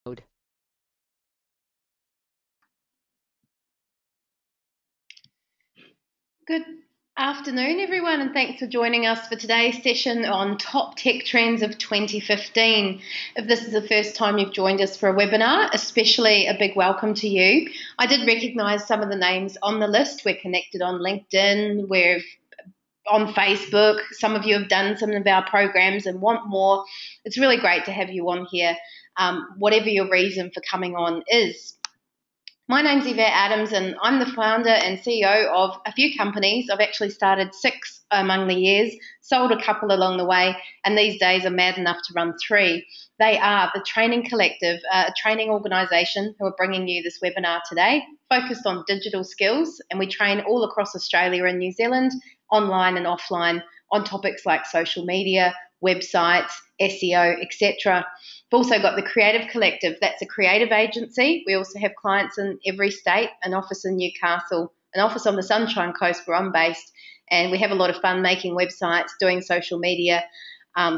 Good afternoon, everyone, and thanks for joining us for today's session on Top Tech Trends of 2015. If this is the first time you've joined us for a webinar, especially a big welcome to you. I did recognise some of the names on the list. We're connected on LinkedIn, we're on Facebook. Some of you have done some of our programs and want more. It's really great to have you on here, whatever your reason for coming on is. My name's Yvette Adams and I'm the founder and CEO of a few companies. I've actually started 6 among the years, sold a couple along the way, and these days I'm mad enough to run 3. They are the Training Collective, a training organisation who are bringing you this webinar today, focused on digital skills, and we train all across Australia and New Zealand, online and offline, on topics like social media, websites, SEO, etc. We've also got the Creative Collective. That's a creative agency. We also have clients in every state, an office in Newcastle, an office on the Sunshine Coast where I'm based, and we have a lot of fun making websites, doing social media,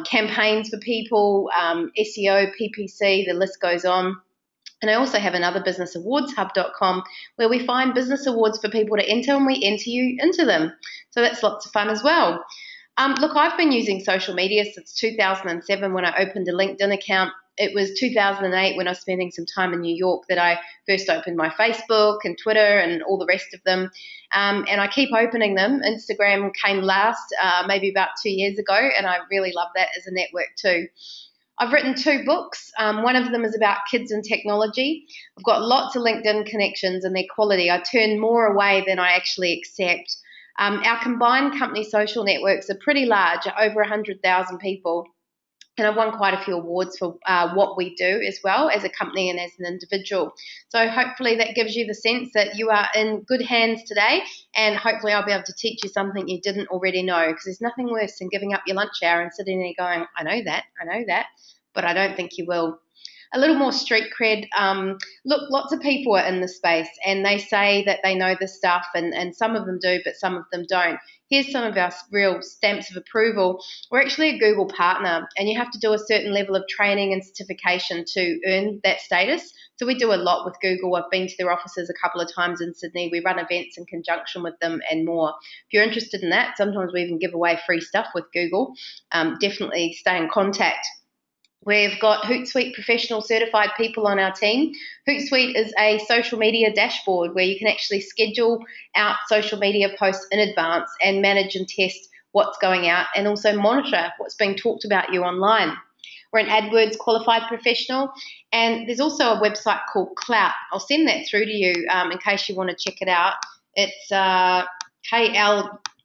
campaigns for people, SEO, PPC, the list goes on. And I also have another business, awardshub.com, where we find business awards for people to enter, and we enter you into them. So that's lots of fun as well. Look, I've been using social media since 2007 when I opened a LinkedIn account. It was 2008 when I was spending some time in New York that I first opened my Facebook and Twitter and all the rest of them. And I keep opening them. Instagram came last, maybe about 2 years ago, and I really love that as a network too. I've written 2 books. One of them is about kids and technology. I've got lots of LinkedIn connections and their quality. I turn more away than I actually accept. Our combined company social networks are pretty large, over 100,000 people, and I've won quite a few awards for what we do as well as a company and as an individual. So hopefully that gives you the sense that you are in good hands today, and hopefully I'll be able to teach you something you didn't already know, because there's nothing worse than giving up your lunch hour and sitting there going, I know that, but I don't think you will. A little more street cred. Look, lots of people are in this space and they say that they know this stuff, and some of them do, but some of them don't. Here's some of our real stamps of approval. We're actually a Google partner, and you have to do a certain level of training and certification to earn that status. So we do a lot with Google. I've been to their offices a couple of times in Sydney. We run events in conjunction with them and more. If you're interested in that, sometimes we even give away free stuff with Google. Definitely stay in contact. We've got Hootsuite professional certified people on our team. Hootsuite is a social media dashboard where you can actually schedule out social media posts in advance and manage and test what's going out, and also monitor what's being talked about you online. We're an AdWords qualified professional, and there's also a website called Klout. I'll send that through to you in case you want to check it out. It's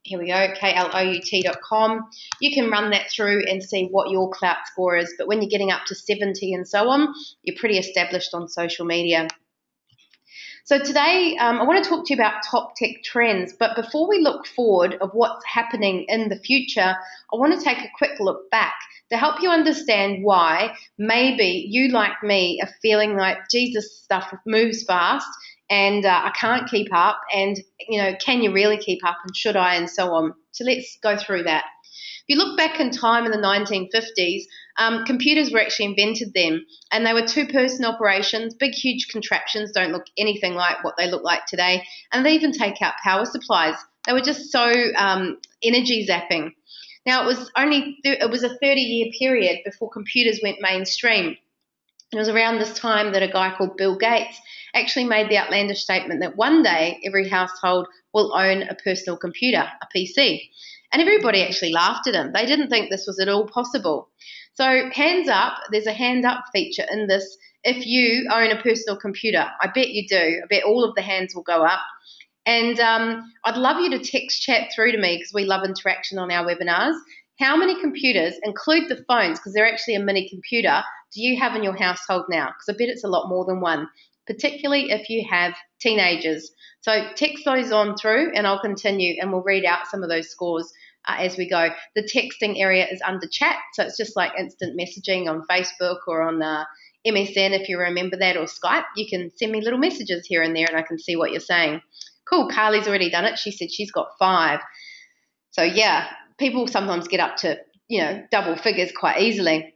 KLOUT.com. You can run that through and see what your Klout score is, but when you're getting up to 70 and so on, you're pretty established on social media. So today I want to talk to you about top tech trends, but before we look forward of what's happening in the future, I want to take a quick look back to help you understand why maybe you, like me, are feeling like, Jesus, stuff moves fast and I can't keep up, and can you really keep up, and should I, and so on. So let's go through that. If you look back in time in the 1950s, computers were actually invented then, and they were 2-person operations, big, huge contraptions, don't look anything like what they look like today, and they even take out power supplies. They were just so energy zapping. Now, it was a 30-year period before computers went mainstream. It was around this time that a guy called Bill Gates actually made the outlandish statement that one day every household will own a personal computer, a PC. And everybody actually laughed at him. They didn't think this was at all possible. So hands up, there's a hand up feature in this. If you own a personal computer, I bet you do. I bet all of the hands will go up. And I'd love you to text chat through to me, because we love interaction on our webinars. How many computers, include the phones, because they're actually a mini computer, do you have in your household now? Because I bet it's a lot more than one, particularly if you have teenagers. So text those on through and I'll continue, and we'll read out some of those scores as we go. The texting area is under chat, so it's just like instant messaging on Facebook or on MSN, if you remember that, or Skype. You can send me little messages here and there and I can see what you're saying. Cool, Carly's already done it. She said she's got 5. So yeah, people sometimes get up to, double figures quite easily.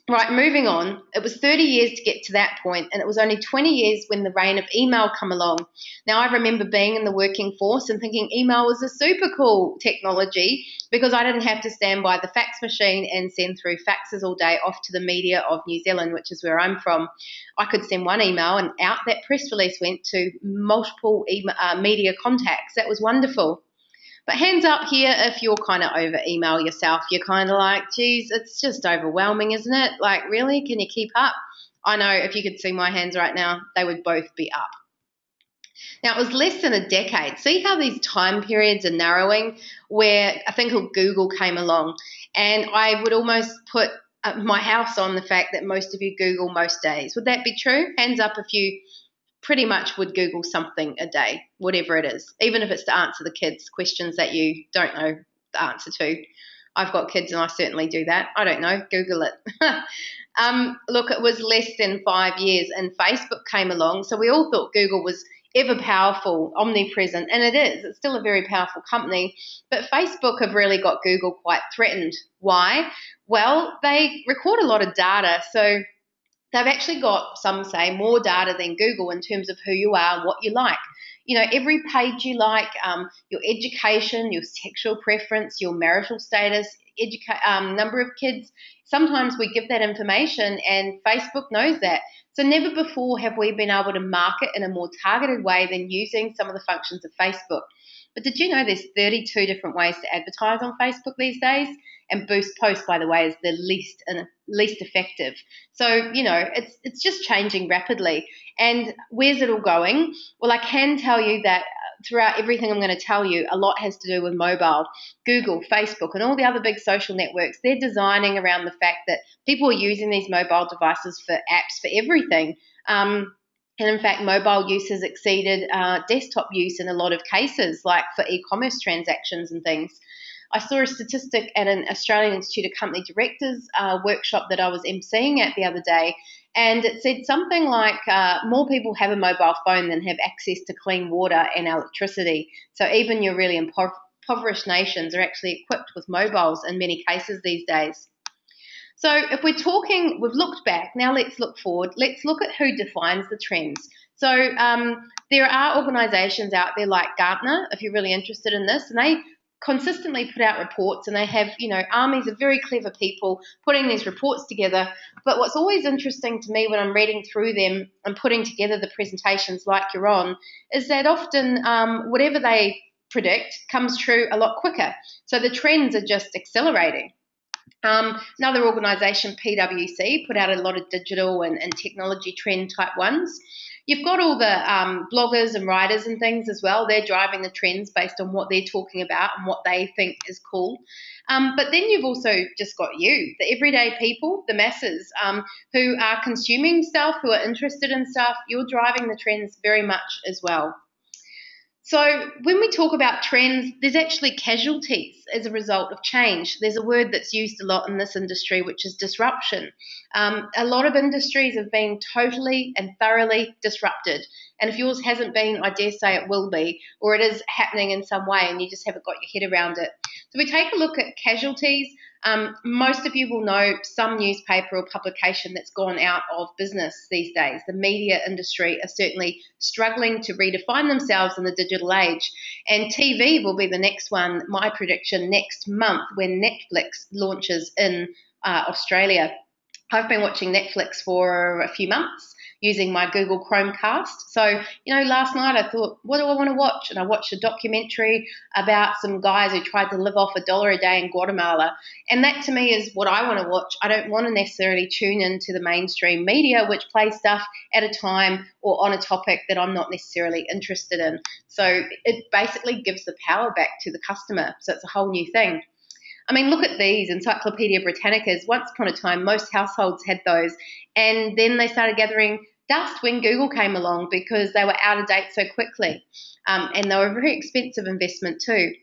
Right, moving on. It was 30 years to get to that point, and it was only 20 years when the reign of email come along. Now, I remember being in the working force and thinking email was a super cool technology because I didn't have to stand by the fax machine and send through faxes all day off to the media of New Zealand, which is where I'm from. I could send one email and out that press release went to multiple media contacts. That was wonderful. But hands up here if you're kind of over email yourself. You're kind of like, geez, it's just overwhelming, isn't it? Like, really? Can you keep up? I know if you could see my hands right now, they would both be up. Now, it was less than a decade. See how these time periods are narrowing, where I think Google came along. And I would almost put my house on the fact that most of you Google most days. Would that be true? Hands up if you pretty much would Google something a day, whatever it is, even if it's to answer the kids' questions that you don't know the answer to. I've got kids and I certainly do that. I don't know, Google it. Look, it was less than 5 years and Facebook came along. So we all thought Google was ever powerful, omnipresent, and it is. It's still a very powerful company. But Facebook have really got Google quite threatened. Why? Well, they record a lot of data. So they've actually got, some say, more data than Google in terms of who you are and what you like. You know, every page you like, your education, your sexual preference, your marital status, number of kids. Sometimes we give that information and Facebook knows that. So never before have we been able to market in a more targeted way than using some of the functions of Facebook. But did you know there's 32 different ways to advertise on Facebook these days? And Boost Post, by the way, is the least effective. So, you know, it's just changing rapidly. And where's it all going? Well, I can tell you that throughout everything I'm going to tell you, a lot has to do with mobile. Google, Facebook, and all the other big social networks, they're designing around the fact that people are using these mobile devices for apps for everything. And in fact, mobile use has exceeded desktop use in a lot of cases, like for e-commerce transactions and things. I saw a statistic at an Australian Institute of Company Directors workshop that I was emceeing at the other day, and it said something like more people have a mobile phone than have access to clean water and electricity. So even your really impoverished nations are actually equipped with mobiles in many cases these days. So if we're talking, we've looked back, now let's look forward. Let's look at who defines the trends. So there are organisations out there like Gartner, if you're really interested in this, and they consistently put out reports, and they have, you know, armies of very clever people putting these reports together. But what's always interesting to me when I'm reading through them and putting together the presentations like you're on is that often whatever they predict comes true a lot quicker. So the trends are just accelerating. Another organisation, PwC, put out a lot of digital and technology trend type ones. You've got all the bloggers and writers and things as well. They're driving the trends based on what they're talking about and what they think is cool. But then you've also just got you, the everyday people, the masses who are consuming stuff, who are interested in stuff. You're driving the trends very much as well. So when we talk about trends, there's actually casualties as a result of change. There's a word that's used a lot in this industry, which is disruption. A lot of industries have been totally and thoroughly disrupted. And if yours hasn't been, I dare say it will be, or it is happening in some way and you just haven't got your head around it. So we take a look at casualties. Most of you will know some newspaper or publication that's gone out of business these days. The media industry are certainly struggling to redefine themselves in the digital age. And TV will be the next one, my prediction, next month when Netflix launches in Australia. I've been watching Netflix for a few months using my Google Chromecast. So, you know, last night I thought, what do I want to watch? And I watched a documentary about some guys who tried to live off $1 a day in Guatemala. And that to me is what I want to watch. I don't want to necessarily tune into the mainstream media, which plays stuff at a time or on a topic that I'm not necessarily interested in. So it basically gives the power back to the customer. So it's a whole new thing. I mean, look at these Encyclopedia Britannicas. Once upon a time, most households had those, and then they started gathering dust when Google came along because they were out of date so quickly, and they were a very expensive investment too.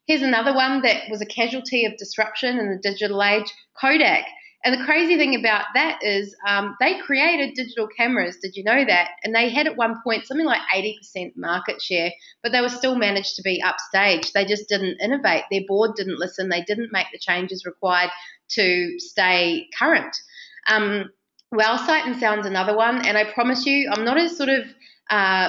Here's another one that was a casualty of disruption in the digital age, Kodak. And the crazy thing about that is they created digital cameras. Did you know that? And they had at one point something like 80% market share, but they were still managed to be upstage. They just didn't innovate. Their board didn't listen. They didn't make the changes required to stay current. Wellsite and Sound's another one, and I promise you, I'm not a sort of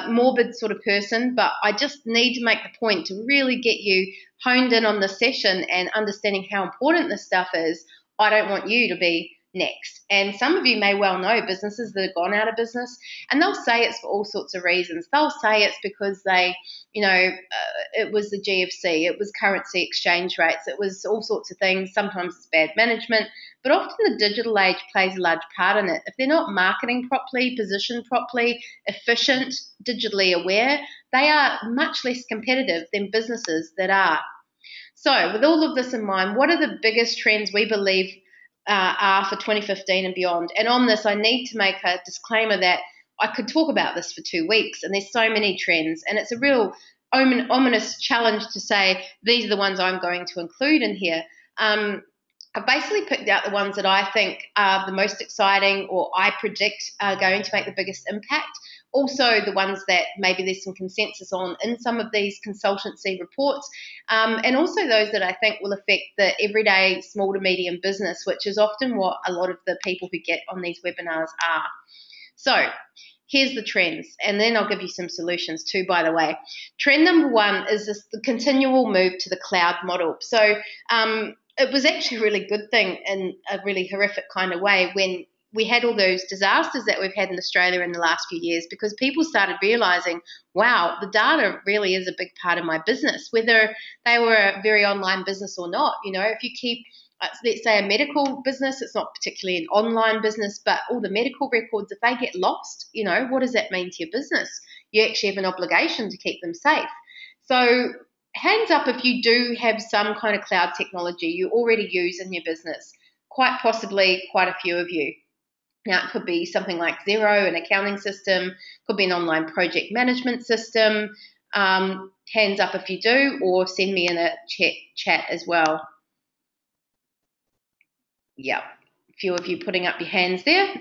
morbid sort of person, but I just need to make the point to really get you honed in on this session and understanding how important this stuff is. I don't want you to be next. And some of you may well know businesses that have gone out of business, and they'll say it's for all sorts of reasons. They'll say it's because they, it was the GFC, it was currency exchange rates, it was all sorts of things. Sometimes it's bad management, but often the digital age plays a large part in it. If they're not marketing properly, positioned properly, efficient, digitally aware, they are much less competitive than businesses that are. So with all of this in mind, what are the biggest trends we believe are for 2015 and beyond? And on this, I need to make a disclaimer that I could talk about this for 2 weeks, and there's so many trends, and it's a real ominous challenge to say these are the ones I'm going to include in here. I've basically picked out the ones that I think are the most exciting, or I predict are going to make the biggest impact. Also the ones that maybe there's some consensus on in some of these consultancy reports, and also those that I think will affect the everyday small to medium business, which is often what a lot of the people who get on these webinars are. So here's the trends, and then I'll give you some solutions too, by the way. Trend number one is the continual move to the cloud model. So it was actually a really good thing in a really horrific kind of way when we had all those disasters that we've had in Australia in the last few years, because people started realising, wow, the data really is a big part of my business, whether they were a very online business or not. If you keep, let's say, a medical business, it's not particularly an online business, but all the medical records, if they get lost, what does that mean to your business? You actually have an obligation to keep them safe. So hands up if you do have some kind of cloud technology you already use in your business. Quite possibly quite a few of you. Now, it could be something like Xero, an accounting system, could be an online project management system. Hands up if you do, or send me in a chat as well. Yeah, a few of you putting up your hands there.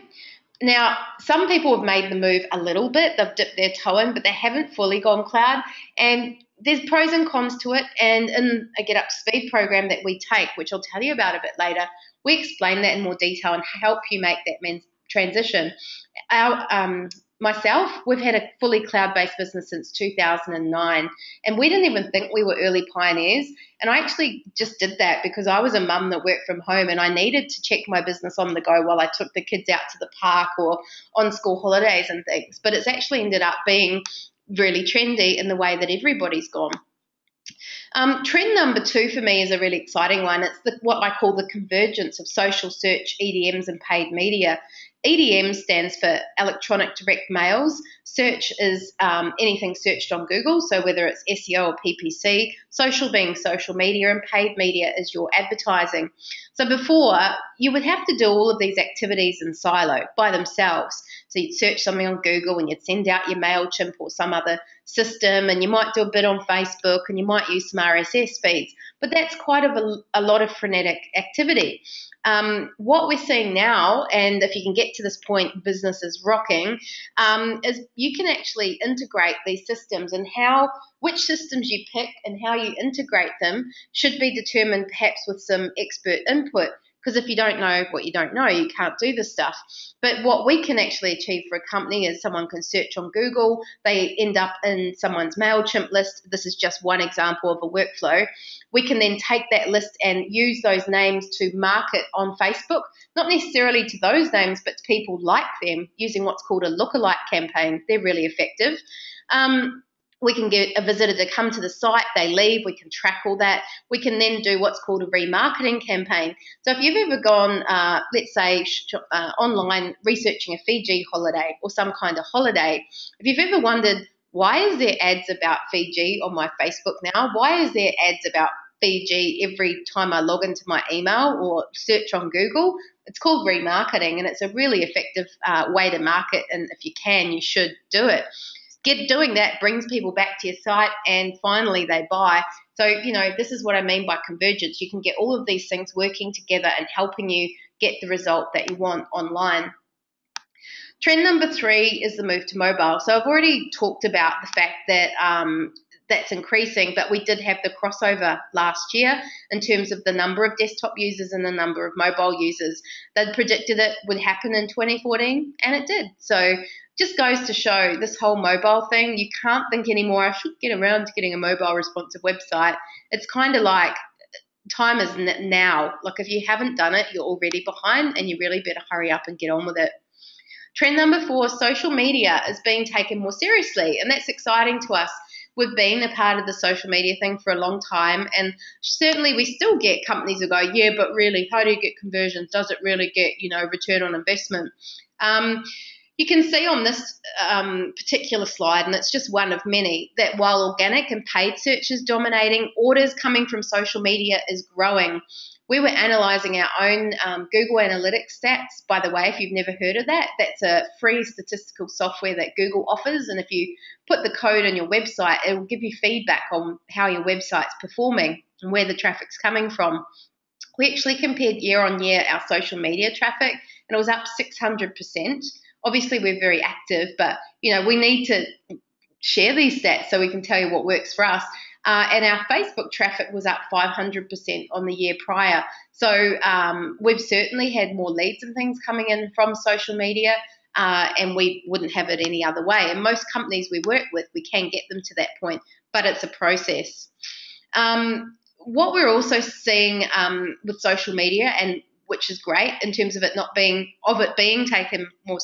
Now, some people have made the move a little bit. They've dipped their toe in, but they haven't fully gone cloud. And there's pros and cons to it. And in a Get Up to Speed program that we take, which I'll tell you about a bit later, we explain that in more detail and help you make that transition. Myself, we've had a fully cloud-based business since 2009, and we didn't even think we were early pioneers. And I actually just did that because I was a mum that worked from home, and I needed to check my business on the go while I took the kids out to the park or on school holidays and things. But it's actually ended up being really trendy in the way that everybody's gone. Trend number two for me is a really exciting one. It's what I call the convergence of social search, EDMs, and paid media. EDM stands for electronic direct mails. Search is anything searched on Google, so whether it's SEO or PPC, social being social media, and paid media is your advertising. So before, you would have to do all of these activities in silo by themselves. So you'd search something on Google and you'd send out your MailChimp or some other system, and you might do a bit on Facebook and you might use some RSS feeds, but that's quite a lot of frenetic activity. What we're seeing now, and if you can get to this point, business is rocking, is you can actually integrate these systems, and which systems you pick and how you integrate them should be determined perhaps with some expert input. Because if you don't know what you don't know, you can't do this stuff. But what we can actually achieve for a company is someone can search on Google, they end up in someone's MailChimp list. This is just one example of a workflow. We can then take that list and use those names to market on Facebook, not necessarily to those names, but to people like them, using what's called a lookalike campaign. They're really effective. We can get a visitor to come to the site, they leave, we can track all that. We can then do what's called a remarketing campaign. So if you've ever gone, let's say, online researching a Fiji holiday or some kind of holiday, if you've ever wondered, why is there ads about Fiji on my Facebook now? Why is there ads about Fiji every time I log into my email or search on Google? It's called remarketing, and it's a really effective way to market, and if you can, you should do it. Doing that brings people back to your site, and finally they buy. So, this is what I mean by convergence. You can get all of these things working together and helping you get the result that you want online. Trend number three is the move to mobile. So I've already talked about the fact that that's increasing, but we did have the crossover last year in terms of the number of desktop users and the number of mobile users. They'd predicted it would happen in 2014, and it did. So just goes to show this whole mobile thing, you can't think anymore, I should get around to getting a mobile responsive website. It's kind of like time is now. Like if you haven't done it, you're already behind, and you really better hurry up and get on with it. Trend number 4, social media is being taken more seriously, and that's exciting to us. We've been a part of the social media thing for a long time, and certainly we still get companies who go, yeah, but really, how do you get conversions? Does it really get, return on investment? You can see on this particular slide, and it's just one of many, that while organic and paid search is dominating, orders coming from social media is growing. We were analysing our own Google Analytics stats. By the way, if you've never heard of that, that's a free statistical software that Google offers. And if you put the code on your website, it will give you feedback on how your website's performing and where the traffic's coming from. We actually compared year on year our social media traffic, and it was up 600%. Obviously, we're very active, but we need to share these stats so we can tell you what works for us. And our Facebook traffic was up 500% on the year prior. So we've certainly had more leads and things coming in from social media, and we wouldn't have it any other way. And most companies we work with, we can get them to that point, but it's a process. What we're also seeing with social media, and which is great in terms of it being taken more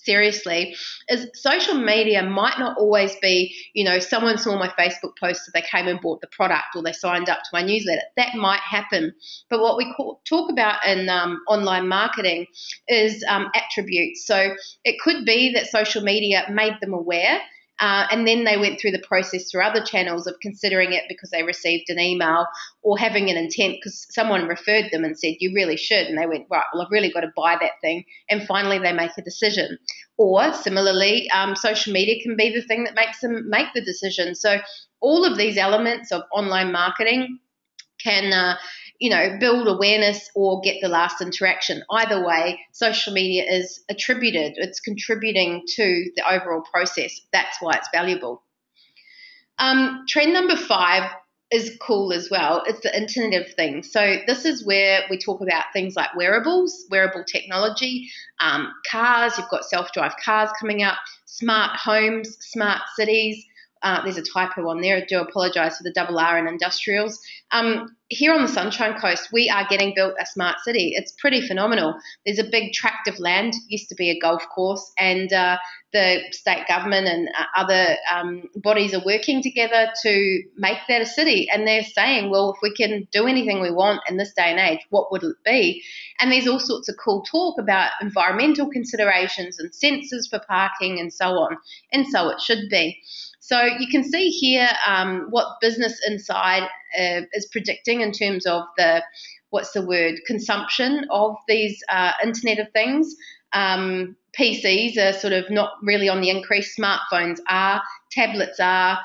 seriously, is social media might not always be, someone saw my Facebook post, so they came and bought the product, or they signed up to my newsletter. That might happen. But what we talk about in online marketing is attributes. So it could be that social media made them aware, and then they went through the process through other channels of considering it because they received an email or having an intent because someone referred them and said, you really should. And they went, right, well, I've really got to buy that thing. And finally, they make a decision. Or similarly, social media can be the thing that makes them make the decision. So all of these elements of online marketing can build awareness or get the last interaction. Either way, social media is attributed. It's contributing to the overall process. That's why it's valuable. Trend number 5 is cool as well. It's the Internet of Things. So this is where we talk about things like wearables, wearable technology, cars. You've got self-drive cars coming up, smart homes, smart cities. There's a typo on there. I do apologise for the double R in industrials. Here on the Sunshine Coast, we are getting built a smart city. It's pretty phenomenal. There's a big tract of land, used to be a golf course, and the state government and other bodies are working together to make that a city. And they're saying, well, if we can do anything we want in this day and age, what would it be? And there's all sorts of cool talk about environmental considerations and sensors for parking and so on. And so it should be. So you can see here what Business Inside is predicting in terms of consumption of these Internet of Things. PCs are sort of not really on the increase. Smartphones are, tablets are,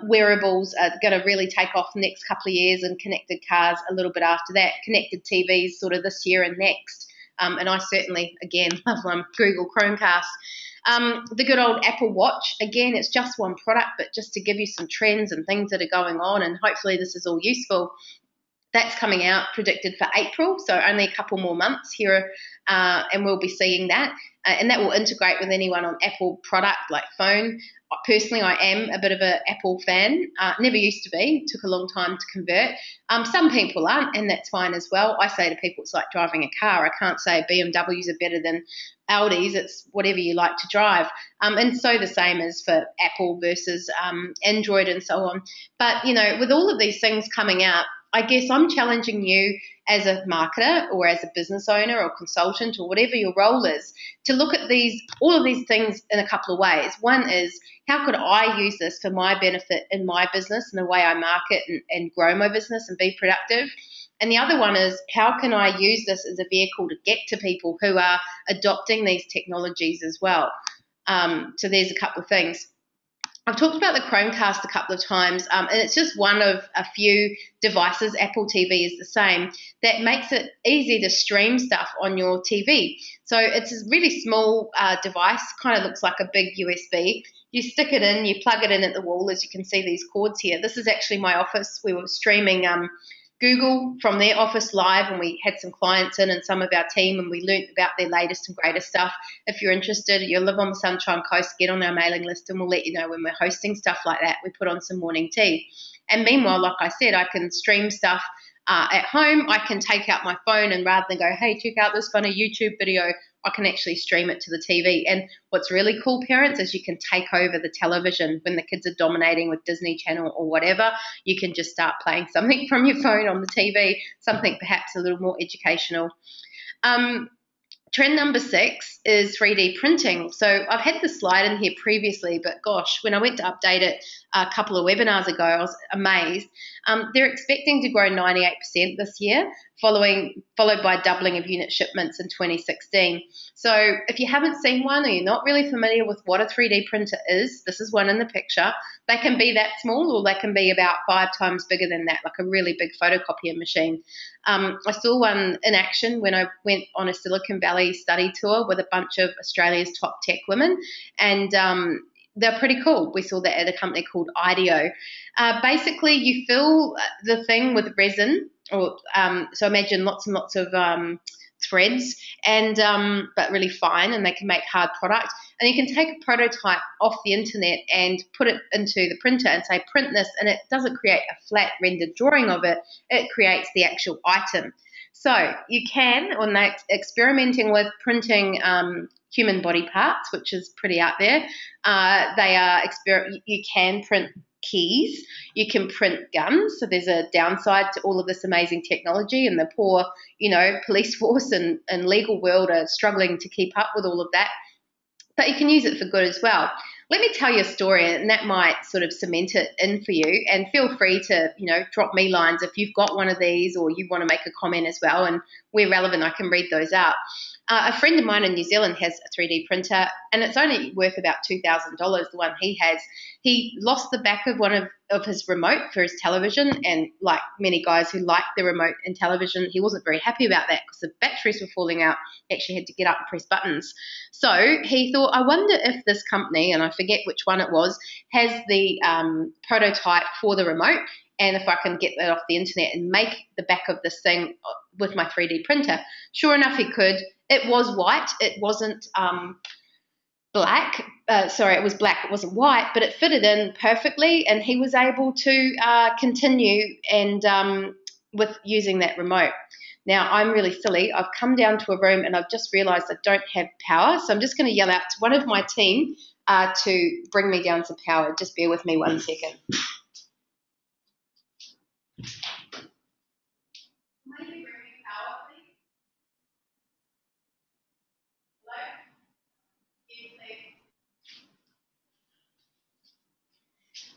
wearables are going to really take off the next couple of years, and connected cars a little bit after that. Connected TVs sort of this year and next. And I certainly, again, love Google Chromecast. The good old Apple Watch, again, it's just one product, but just to give you some trends and things that are going on, and hopefully this is all useful. That's coming out, predicted for April, so only a couple more months here, and we'll be seeing that. And that will integrate with anyone on Apple product like phone. Personally, I am a bit of an Apple fan. Never used to be. Took a long time to convert. Some people aren't, and that's fine as well. I say to people, it's like driving a car. I can't say BMWs are better than Audis. It's whatever you like to drive. And so the same is for Apple versus Android and so on. But, with all of these things coming out, I guess I'm challenging you as a marketer or as a business owner or consultant or whatever your role is to look at all of these things in a couple of ways. One is, how could I use this for my benefit in my business and the way I market and grow my business and be productive? And the other one is, how can I use this as a vehicle to get to people who are adopting these technologies as well? So there's a couple of things. I've talked about the Chromecast a couple of times, and it's just one of a few devices. Apple TV is the same, that makes it easy to stream stuff on your TV. So it's a really small device, kind of looks like a big USB. You stick it in, you plug it in at the wall, as you can see these cords here. This is actually my office. We were streaming Google from their office live, and we had some clients in and some of our team, and we learnt about their latest and greatest stuff. If you're interested, you live on the Sunshine Coast, get on our mailing list and we'll let you know when we're hosting stuff like that. We put on some morning tea. And meanwhile, like I said, I can stream stuff at home. I can take out my phone, and rather than go, hey, check out this funny YouTube video, I can actually stream it to the TV. And what's really cool, parents, is you can take over the television when the kids are dominating with Disney Channel or whatever. You can just start playing something from your phone on the TV, something perhaps a little more educational. Trend number 6 is 3D printing. So I've had this slide in here previously, but gosh, when I went to update it a couple of webinars ago, I was amazed. They're expecting to grow 98% this year, followed by doubling of unit shipments in 2016. So if you haven't seen one or you're not really familiar with what a 3D printer is, this is one in the picture. They can be that small, or they can be about 5 times bigger than that, like a really big photocopier machine. I saw one in action when I went on a Silicon Valley study tour with a bunch of Australia's top tech women, and they're pretty cool. We saw that at a company called IDEO. Basically, you fill the thing with resin, or so imagine lots and lots of threads, and but really fine, and they can make hard product. And you can take a prototype off the internet and put it into the printer and say, print this, and it doesn't create a flat rendered drawing of it. It creates the actual item. So you can, or they're experimenting with printing human body parts, which is pretty out there. You can print keys, you can print guns. So there's a downside to all of this amazing technology, and the poor, police force and legal world are struggling to keep up with all of that. But you can use it for good as well. Let me tell you a story, and that might sort of cement it in for you. And feel free to, drop me lines if you've got one of these or you want to make a comment as well. And where relevant, I can read those out. A friend of mine in New Zealand has a 3D printer, and it's only worth about $2,000, the one he has. He lost the back of one of his remote for his television, and like many guys who like the remote and television, he wasn't very happy about that because the batteries were falling out. He actually had to get up and press buttons. So he thought, I wonder if this company, and I forget which one it was, has the prototype for the remote, and if I can get that off the internet and make the back of this thing with my 3D printer. Sure enough, he could. It was white. It wasn't black. It was black. It wasn't white, but it fitted in perfectly, and he was able to continue and with using that remote. Now, I'm really silly. I've come down to a room and I've just realised I don't have power, so I'm just going to yell out to one of my team to bring me down some power. Just bear with me 1 second.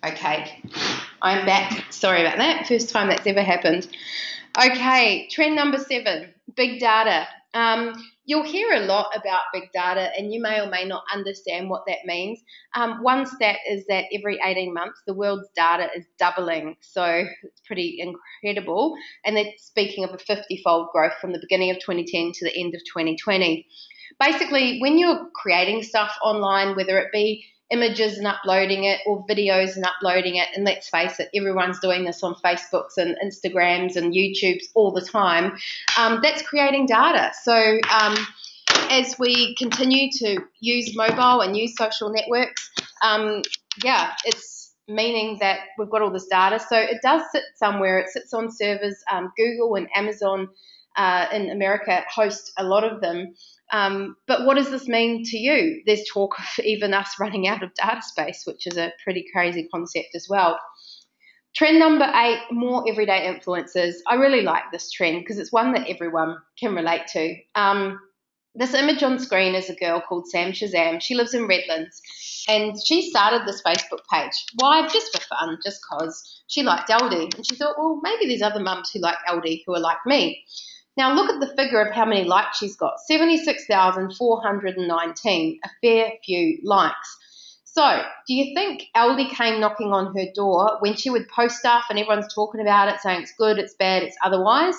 Okay, I'm back. Sorry about that. First time that's ever happened. Okay, trend number 7, big data. You'll hear a lot about big data, and you may or may not understand what that means. One stat is that every 18 months, the world's data is doubling. So it's pretty incredible. And that's speaking of a 50-fold growth from the beginning of 2010 to the end of 2020. Basically, when you're creating stuff online, whether it be images and uploading it or videos and uploading it, and let's face it, everyone's doing this on Facebooks and Instagrams and YouTubes all the time, that's creating data. So as we continue to use mobile and use social networks, it's meaning that we've got all this data. So it does sit somewhere. It sits on servers. Google and Amazon in America host a lot of them. But what does this mean to you? There's talk of even us running out of data space, which is a pretty crazy concept as well. Trend number 8, more everyday influencers. I really like this trend because it's one that everyone can relate to. This image on screen is a girl called Sam Shazam. She lives in Redlands, and she started this Facebook page. Why? Just for fun, just because she liked Aldi. And she thought, well, maybe there's other mums who like Aldi who are like me. Now, look at the figure of how many likes she's got, 76,419, a fair few likes. So, do you think Aldi came knocking on her door when she would post stuff and everyone's talking about it, saying it's good, it's bad, it's otherwise?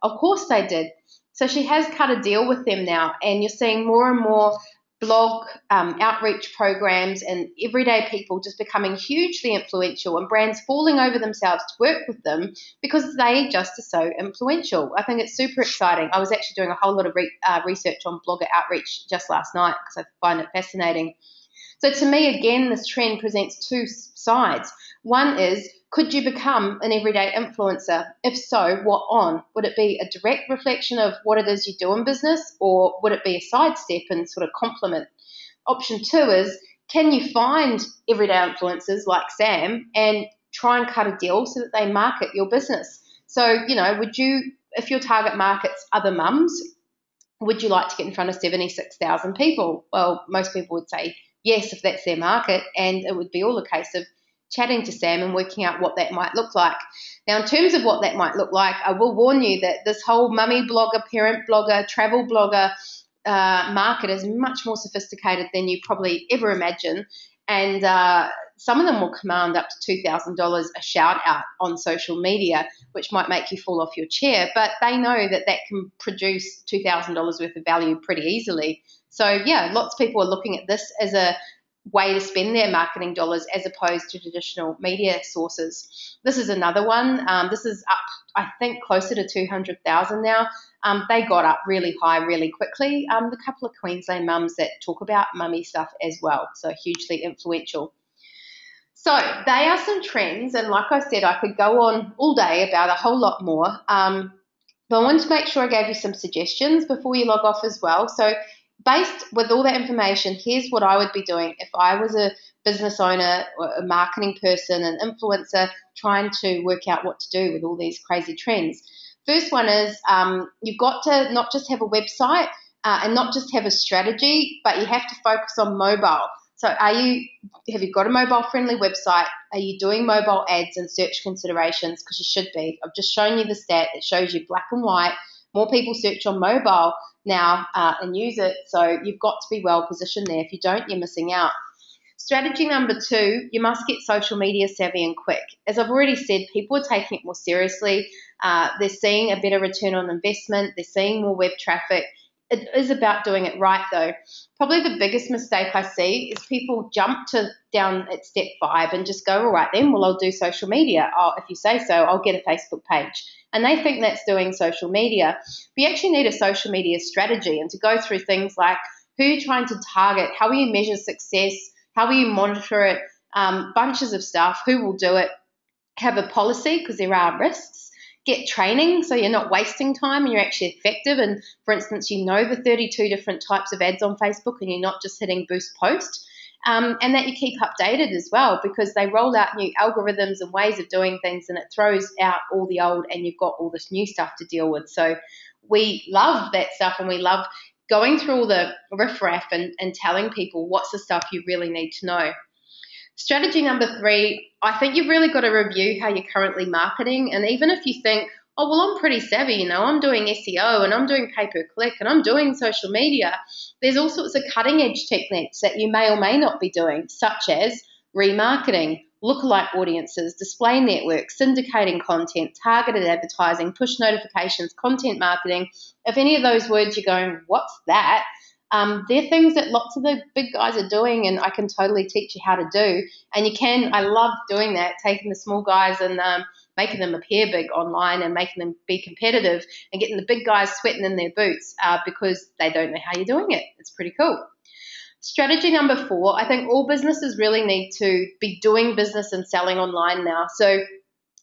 Of course they did. So she has cut a deal with them now, and you're seeing more and more blog outreach programs and everyday people just becoming hugely influential, and brands falling over themselves to work with them because they just are so influential. I think it's super exciting. I was actually doing a whole lot of research on blogger outreach just last night because I find it fascinating. So to me, again, this trend presents two sides. One is, could you become an everyday influencer? If so, what on? Would it be a direct reflection of what it is you do in business, or would it be a sidestep and sort of complement? Option two is, can you find everyday influencers like Sam and try and cut a deal so that they market your business? So, would you, if your target market's other mums, would you like to get in front of 76,000 people? Well, most people would say yes if that's their market, and it would be all a case of chatting to Sam and working out what that might look like. Now, in terms of what that might look like, I will warn you that this whole mummy blogger, parent blogger, travel blogger market is much more sophisticated than you probably ever imagine, and some of them will command up to $2,000 a shout out on social media, which might make you fall off your chair, but they know that that can produce $2,000 worth of value pretty easily. So yeah, lots of people are looking at this as a way to spend their marketing dollars as opposed to traditional media sources. This is another one. This is up, I think, closer to 200,000 now. They got up really high really quickly. The couple of Queensland mums that talk about mummy stuff as well, so hugely influential. So they are some trends, and like I said, I could go on all day about a whole lot more, but I wanted to make sure I gave you some suggestions before you log off as well. So based with all that information, here's what I would be doing if I was a business owner, or a marketing person, an influencer, trying to work out what to do with all these crazy trends. First one is you've got to not just have a website and not just have a strategy, but you have to focus on mobile. So have you got a mobile-friendly website? Are you doing mobile ads and search considerations? Because you should be. I've just shown you the stat. It shows you black and white. More people search on mobile now and use it, so you've got to be well positioned there. If you don't, you're missing out. Strategy number two, you must get social media savvy and quick. As I've already said, people are taking it more seriously. They're seeing a better return on investment. They're seeing more web traffic. It is about doing it right, though. Probably the biggest mistake I see is people jump down at step 5 and just go, all right then, well, I'll do social media. If you say so, I'll get a Facebook page. And they think that's doing social media. But you actually need a social media strategy, and to go through things like who you're trying to target, how will you measure success, how will you monitor it, bunches of stuff, who will do it, have a policy because there are risks. Get training so you're not wasting time and you're actually effective. And for instance, you know the 32 different types of ads on Facebook and you're not just hitting boost post. And that you keep updated as well, because they roll out new algorithms and ways of doing things, and it throws out all the old and you've got all this new stuff to deal with. So we love that stuff, and we love going through all the riffraff and telling people what's the stuff you really need to know. Strategy number 3, I think you've really got to review how you're currently marketing. And even if you think, oh, well, I'm pretty savvy, I'm doing SEO and I'm doing pay-per-click and I'm doing social media, there's all sorts of cutting-edge techniques that you may or may not be doing, such as remarketing, lookalike audiences, display networks, syndicating content, targeted advertising, push notifications, content marketing. If any of those words you're going, what's that? They're things that lots of the big guys are doing, and I can totally teach you how to do. And I love doing that, taking the small guys and making them appear big online and making them be competitive and getting the big guys sweating in their boots because they don't know how you're doing it. It's pretty cool. Strategy number 4, I think all businesses really need to be doing business and selling online now. So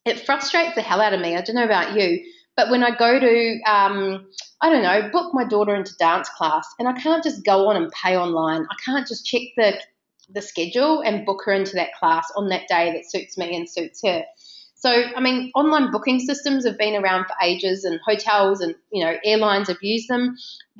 it frustrates the hell out of me. I don't know about you, but when I go to, book my daughter into dance class, and I can't just go on and pay online. I can't just check the schedule and book her into that class on that day that suits me and suits her. So, online booking systems have been around for ages, and hotels and, airlines have used them,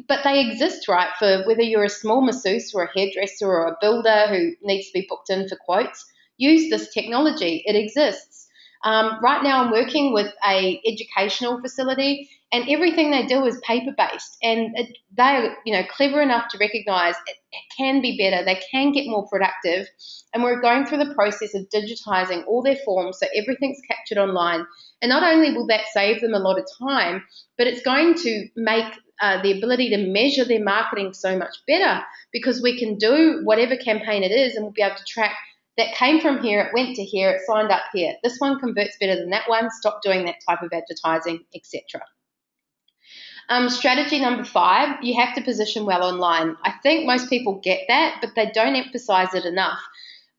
but they exist, right, for whether you're a small masseuse or a hairdresser or a builder who needs to be booked in for quotes. Use this technology. It exists. Right now I'm working with a educational facility, and everything they do is paper-based, and they're clever enough to recognise it can be better, they can get more productive, and we're going through the process of digitising all their forms so everything's captured online. And not only will that save them a lot of time, but it's going to make the ability to measure their marketing so much better, because we can do whatever campaign it is and we'll be able to track that came from here, it went to here, it signed up here. This one converts better than that one. Stop doing that type of advertising, etc. Strategy number 5, you have to position well online. I think most people get that, but they don't emphasize it enough.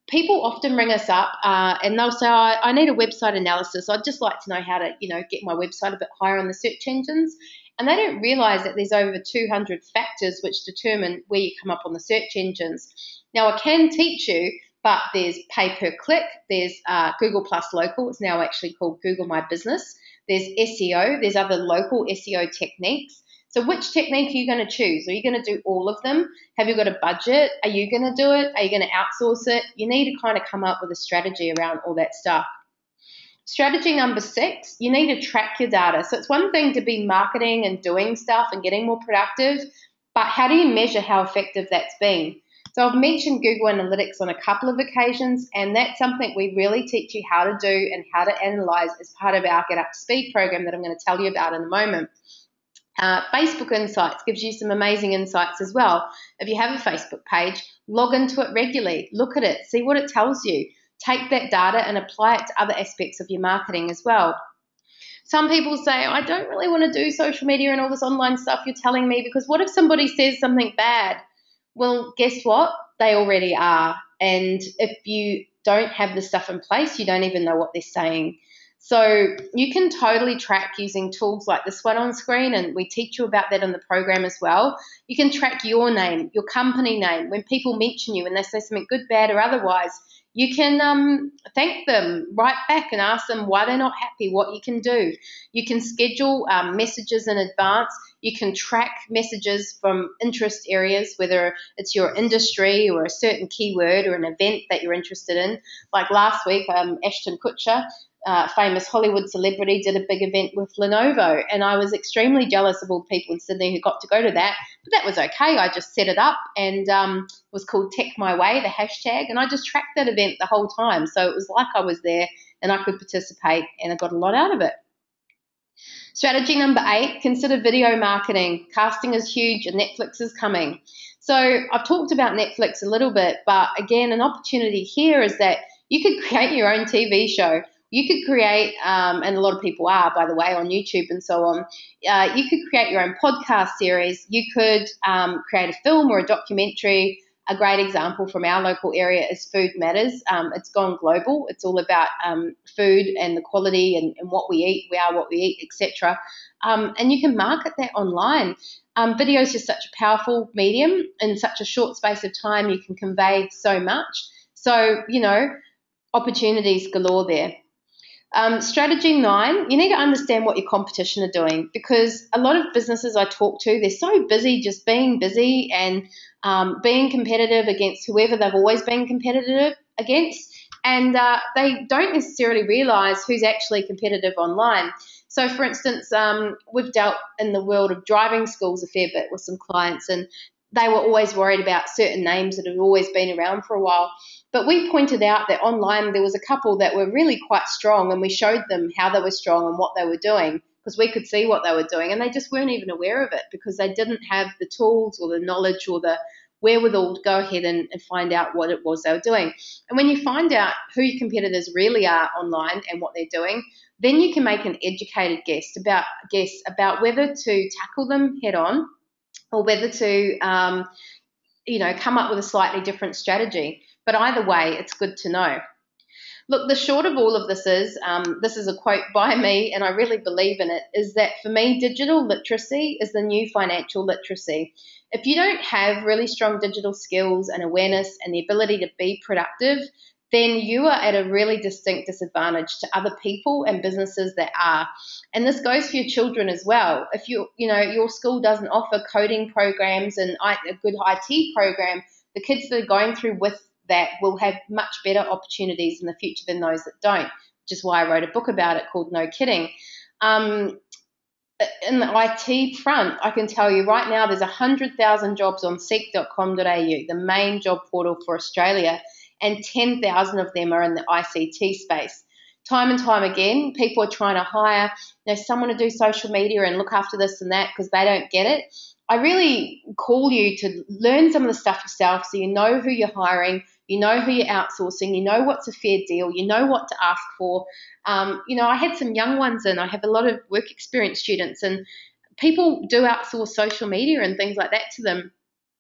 People often ring us up and they'll say, I need a website analysis. I'd just like to know how to, get my website a bit higher on the search engines. And they don't realize that there's over 200 factors which determine where you come up on the search engines. Now, I can teach you, but there's pay per click, there's Google Plus Local, it's now actually called Google My Business, there's SEO, there's other local SEO techniques. So which technique are you going to choose? Are you going to do all of them? Have you got a budget? Are you going to do it? Are you going to outsource it? You need to kind of come up with a strategy around all that stuff. Strategy number 6, you need to track your data. So it's one thing to be marketing and doing stuff and getting more productive, but how do you measure how effective that's been? So I've mentioned Google Analytics on a couple of occasions, and that's something we really teach you how to do and how to analyze as part of our Get Up to Speed program that I'm going to tell you about in a moment. Facebook Insights gives you some amazing insights as well. If you have a Facebook page, log into it regularly, look at it, see what it tells you. Take that data and apply it to other aspects of your marketing as well. Some people say, I don't really want to do social media and all this online stuff you're telling me, because what if somebody says something bad? Well, guess what? They already are. And if you don't have the stuff in place, you don't even know what they're saying. So you can totally track using tools like this one on screen, and we teach you about that in the program as well. You can track your name, your company name. When people mention you and they say something good, bad, or otherwise, you can thank them, write back and ask them why they're not happy, what you can do. You can schedule messages in advance. You can track messages from interest areas, whether it's your industry or a certain keyword or an event that you're interested in. Like last week, Ashton Kutcher, famous Hollywood celebrity, did a big event with Lenovo, and I was extremely jealous of all the people in Sydney who got to go to that, but that was okay. I just set it up, and it was called Tech My Way, the hashtag, and I just tracked that event the whole time, so it was like I was there and I could participate, and I got a lot out of it. Strategy number 8, consider video marketing. Casting is huge and Netflix is coming. So I've talked about Netflix a little bit, but again, an opportunity here is that you could create your own TV show. You could create, and a lot of people are, by the way, on YouTube and so on, you could create your own podcast series. You could create a film or a documentary. A great example from our local area is Food Matters. It's gone global. It's all about food and the quality and what we eat, we are what we eat, etc. And you can market that online. Video is just such a powerful medium. In such a short space of time, you can convey so much. So, opportunities galore there. Strategy 9, you need to understand what your competition are doing, because a lot of businesses I talk to, they're so busy just being busy and being competitive against whoever they've always been competitive against, and they don't necessarily realise who's actually competitive online. So, for instance, we've dealt in the world of driving schools a fair bit with some clients, and they were always worried about certain names that had always been around for a while. But we pointed out that online there was a couple that were really quite strong, and we showed them how they were strong and what they were doing, because we could see what they were doing, and they just weren't even aware of it because they didn't have the tools or the knowledge or the wherewithal to go ahead and find out what it was they were doing. And when you find out who your competitors really are online and what they're doing, then you can make an educated guess about whether to tackle them head on or whether to come up with a slightly different strategy. But either way, it's good to know. Look, the short of all of this is a quote by me, and I really believe in it, is that for me, digital literacy is the new financial literacy. If you don't have really strong digital skills and awareness and the ability to be productive, then you are at a really distinct disadvantage to other people and businesses that are. And this goes for your children as well. If your school doesn't offer coding programs and a good IT program, the kids that are going through with that will have much better opportunities in the future than those that don't. which is why I wrote a book about it called No Kidding. In the IT front, I can tell you right now there's 100,000 jobs on seek.com.au, the main job portal for Australia, and 10,000 of them are in the ICT space. Time and time again, people are trying to hire someone to do social media and look after this and that because they don't get it. I really call you to learn some of the stuff yourself so you know who you're hiring, you know who you're outsourcing, you know what's a fair deal, you know what to ask for. I had some young ones in. I have a lot of work experience students, and people do outsource social media and things like that to them.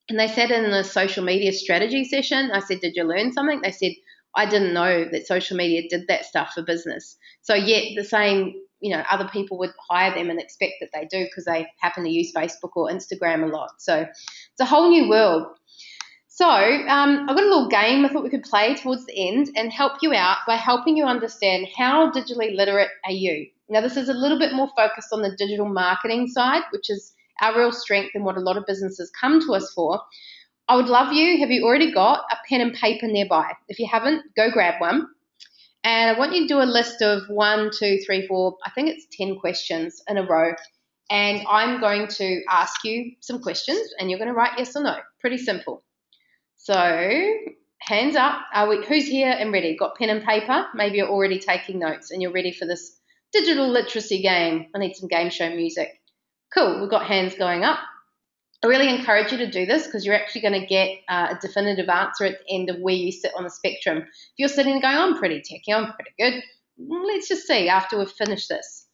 And they said in a social media strategy session, I said, did you learn something? They said, I didn't know that social media did that stuff for business. So yet the same, other people would hire them and expect that they do because they happen to use Facebook or Instagram a lot. So it's a whole new world. So I've got a little game I thought we could play towards the end and help you out by helping you understand how digitally literate are you. Now, this is a little bit more focused on the digital marketing side, which is our real strength and what a lot of businesses come to us for. I would love you, have you already got a pen and paper nearby? If you haven't, go grab one. And I want you to do a list of 1, 2, 3, 4, I think it's 10 questions in a row. And I'm going to ask you some questions and you're going to write yes or no. Pretty simple. So, hands up. Who's here and ready? Got pen and paper? Maybe you're already taking notes and you're ready for this digital literacy game. I need some game show music. Cool, we've got hands going up. I really encourage you to do this because you're actually going to get a definitive answer at the end of where you sit on the spectrum. If you're sitting and going, I'm pretty techy, I'm pretty good, let's just see after we've finished this.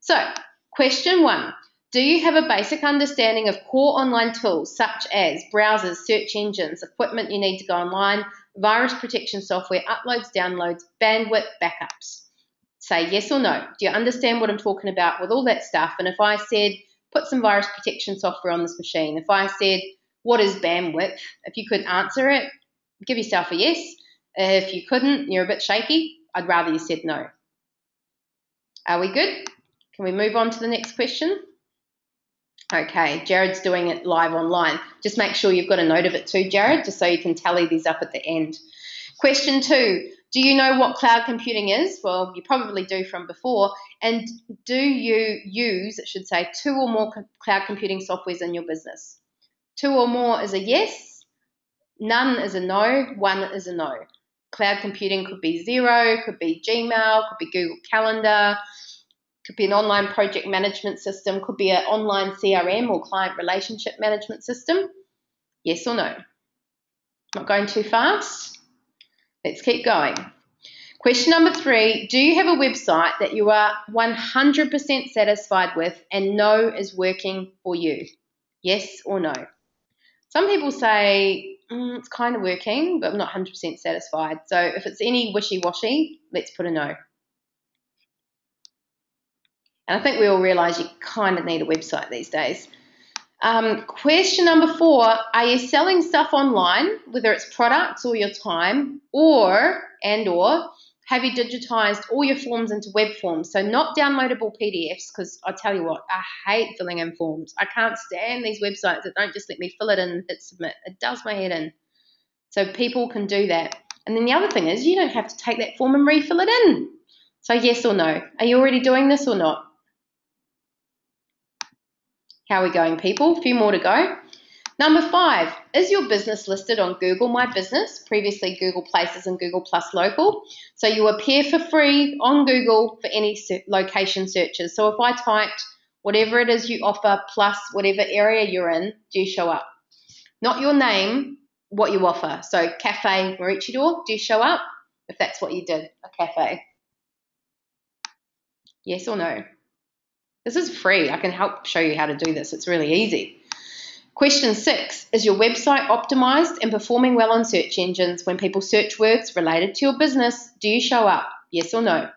So, question 1. Do you have a basic understanding of core online tools such as browsers, search engines, equipment you need to go online, virus protection software, uploads, downloads, bandwidth, backups? Say yes or no. Do you understand what I'm talking about with all that stuff? And if I said, put some virus protection software on this machine. If I said, what is bandwidth? If you could answer it, give yourself a yes. If you couldn't, you're a bit shaky, I'd rather you said no. Are we good? Can we move on to the next question? Okay, Jared's doing it live online. Just make sure you've got a note of it too, Jared, just so you can tally these up at the end. Question 2. Do you know what cloud computing is? Well, you probably do from before. And do you use, it should say, 2 or more cloud computing softwares in your business? 2 or more is a yes. None is a no. 1 is a no. Cloud computing could be Xero, could be Gmail, could be Google Calendar, could be an online project management system, could be an online CRM or client relationship management system. Yes or no? Not going too fast? Let's keep going. Question number 3, do you have a website that you are 100% satisfied with and know is working for you? Yes or no? Some people say, it's kind of working, but I'm not 100% satisfied. So if it's any wishy-washy, let's put a no. And I think we all realise you kind of need a website these days. Question number 4, are you selling stuff online, whether it's products or your time, or have you digitized all your forms into web forms? So not downloadable PDFs, because I tell you what, I hate filling in forms. I can't stand these websites that don't just let me fill it in and hit submit. It does my head in. So people can do that. And then the other thing is you don't have to take that form and refill it in. So yes or no? Are you already doing this or not? How are we going, people? A few more to go. Number 5, is your business listed on Google My Business, previously Google Places and Google Plus Local? So you appear for free on Google for any location searches. So if I typed whatever it is you offer plus whatever area you're in, do you show up? Not your name, what you offer. So Cafe Maroochydore, do you show up? If that's what you did, a cafe. Yes or no? This is free. I can help show you how to do this. It's really easy. Question 6, is your website optimized and performing well on search engines? When people search words related to your business, do you show up? Yes or no?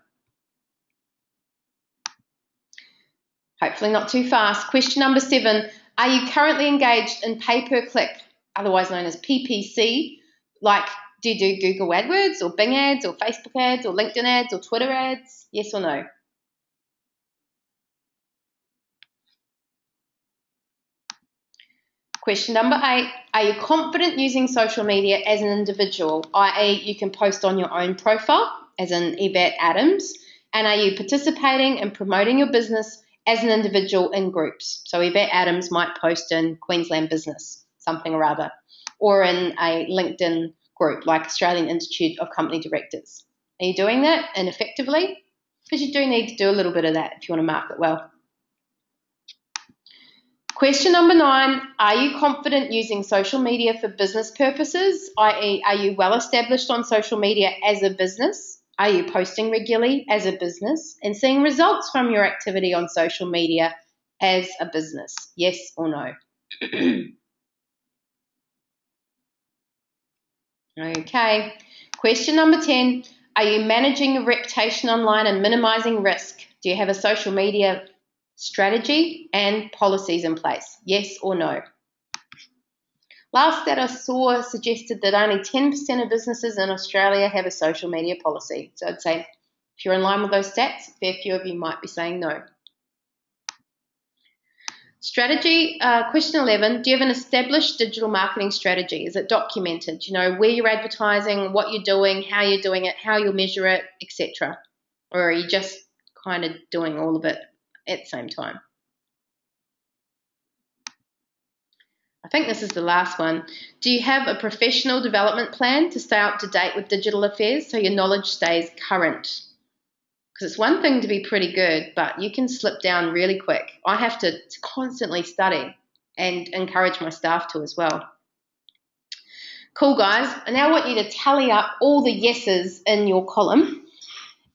Hopefully not too fast. Question number 7, are you currently engaged in pay-per-click, otherwise known as PPC? Like, do you do Google AdWords or Bing ads or Facebook ads or LinkedIn ads or Twitter ads? Yes or no? Question number 8, are you confident using social media as an individual, i.e. you can post on your own profile as in Yvette Adams? And are you participating and promoting your business as an individual in groups? So Yvette Adams might post in Queensland Business, something or other, or in a LinkedIn group like Australian Institute of Company Directors. Are you doing that and effectively? Because you do need to do a little bit of that if you want to market well. Question number 9, are you confident using social media for business purposes, i.e. are you well established on social media as a business? Are you posting regularly as a business and seeing results from your activity on social media as a business? Yes or no? Okay. Question number 10, are you managing your reputation online and minimizing risk? Do you have a social media strategy and policies in place? Yes or no? Last that I saw suggested that only 10% of businesses in Australia have a social media policy. So I'd say if you're in line with those stats, a fair few of you might be saying no. Strategy, question 11, do you have an established digital marketing strategy? Is it documented? You know, where you're advertising, what you're doing, how you're doing it, how you'll measure it, etc. Or are you just kind of doing all of it at the same time? I think this is the last one. Do you have a professional development plan to stay up to date with digital affairs so your knowledge stays current? Because it's one thing to be pretty good, but you can slip down really quick. I have to constantly study and encourage my staff to as well. Cool, guys. I now want you to tally up all the yeses in your column,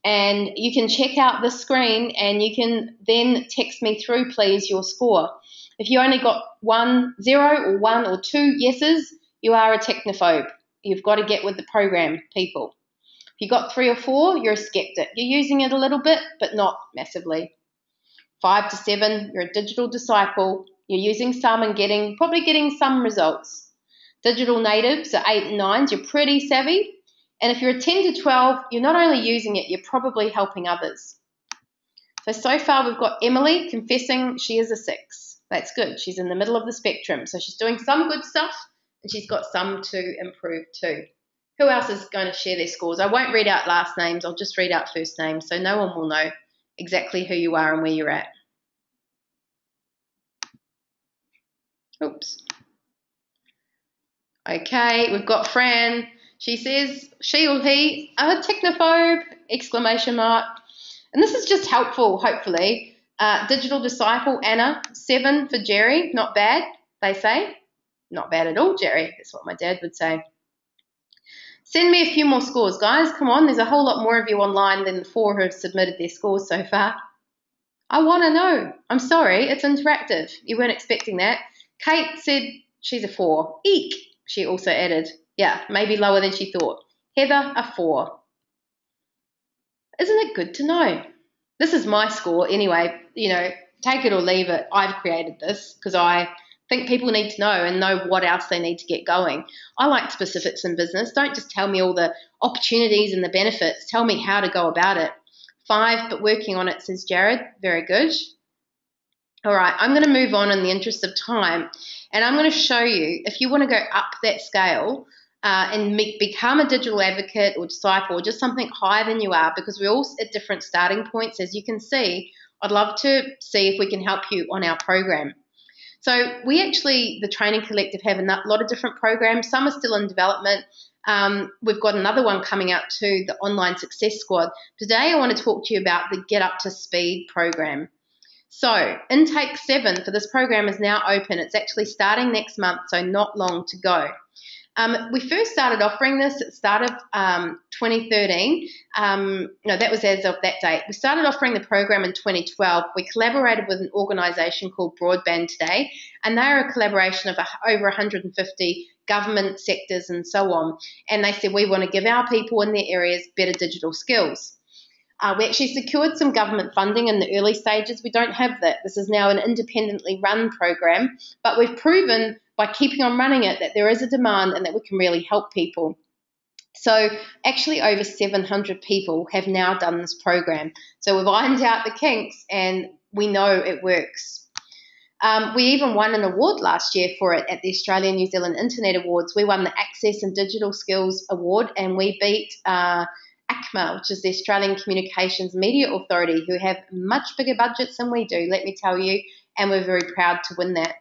and you can check out the screen and you can then text me through, please, your score. If you only got 0 or 1 or 2 yeses, you are a technophobe. You've got to get with the program, people. If you got 3 or 4, you're a skeptic. You're using it a little bit, but not massively. 5 to 7, you're a digital disciple. You're using some and probably getting some results. Digital natives are 8 and 9s. You're pretty savvy. And if you're a 10 to 12, you're not only using it, you're probably helping others. So far we've got Emily confessing she is a 6. That's good. She's in the middle of the spectrum. So she's doing some good stuff and she's got some to improve too. Who else is going to share their scores? I won't read out last names. I'll just read out first names so no one will know exactly who you are and where you're at. Oops. Okay, we've got Fran. She says she or he, a technophobe, exclamation mark. And this is just helpful, hopefully. Digital disciple, Anna, 7 for Jerry. Not bad, they say. Not bad at all, Jerry. That's what my dad would say. Send me a few more scores, guys. Come on, there's a whole lot more of you online than the 4 who have submitted their scores so far. I want to know. I'm sorry, it's interactive. You weren't expecting that. Kate said she's a 4. Eek, she also added. Yeah, maybe lower than she thought. Heather, a 4. Isn't it good to know? This is my score anyway. You know, take it or leave it. I've created this because I think people need to know and know what else they need to get going. I like specifics in business. Don't just tell me all the opportunities and the benefits. Tell me how to go about it. 5, but working on it, says Jared. Very good. All right, I'm going to move on in the interest of time, and I'm going to show you if you want to go up that scale and become a digital advocate or disciple or just something higher than you are, because we're all at different starting points, as you can see. I'd love to see if we can help you on our program. So we actually, the Training Collective, have a lot of different programs. Some are still in development. We've got another one coming out too, the Online Success Squad. Today I want to talk to you about the Get Up to Speed program. So intake 7 for this program is now open. It's actually starting next month, so not long to go. We first started offering this at the start of 2013. No, that was as of that date. We started offering the program in 2012. We collaborated with an organisation called Broadband Today, and they are a collaboration of over 150 government sectors and so on. And they said, we want to give our people in their areas better digital skills. We actually secured some government funding in the early stages. We don't have that. This is now an independently run program, but we've proven by keeping on running it that there is a demand and that we can really help people. So actually over 700 people have now done this program. So we've ironed out the kinks and we know it works. We even won an award last year for it at the Australian New Zealand Internet Awards. We won the Access and Digital Skills Award, and we beat ACMA, which is the Australian Communications Media Authority, who have much bigger budgets than we do, let me tell you, and we're very proud to win that.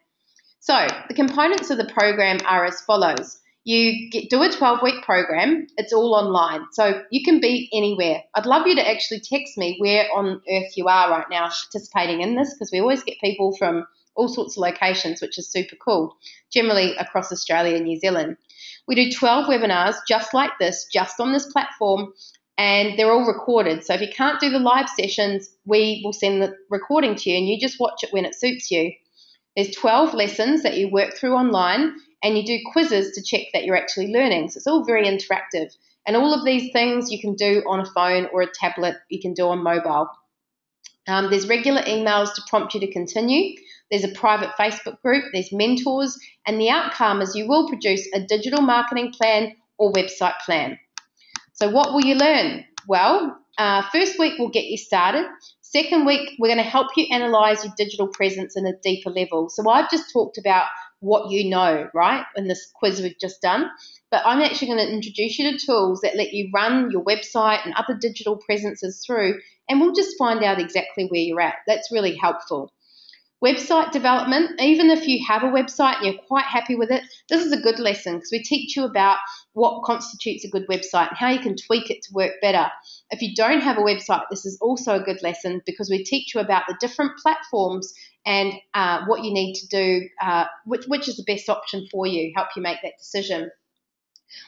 So the components of the program are as follows. You do a 12-week program. It's all online, so you can be anywhere. I'd love you to actually text me where on earth you are right now participating in this, because we always get people from all sorts of locations, which is super cool, generally across Australia and New Zealand. We do 12 webinars just like this, just on this platform, and they're all recorded. So if you can't do the live sessions, we will send the recording to you, and you just watch it when it suits you. There's 12 lessons that you work through online, and you do quizzes to check that you're actually learning. So it's all very interactive. And all of these things you can do on a phone or a tablet, you can do on mobile. There's regular emails to prompt you to continue. There's a private Facebook group, there's mentors, and the outcome is you will produce a digital marketing plan or website plan. So what will you learn? Well, first week we'll get you started. Second week, we're going to help you analyze your digital presence in a deeper level. So I've just talked about what you know, right, in this quiz we've just done. But I'm actually going to introduce you to tools that let you run your website and other digital presences through, and we'll just find out exactly where you're at. That's really helpful. Website development, even if you have a website and you're quite happy with it, this is a good lesson because we teach you about what constitutes a good website and how you can tweak it to work better. If you don't have a website, this is also a good lesson because we teach you about the different platforms and what you need to do, which is the best option for you, help you make that decision.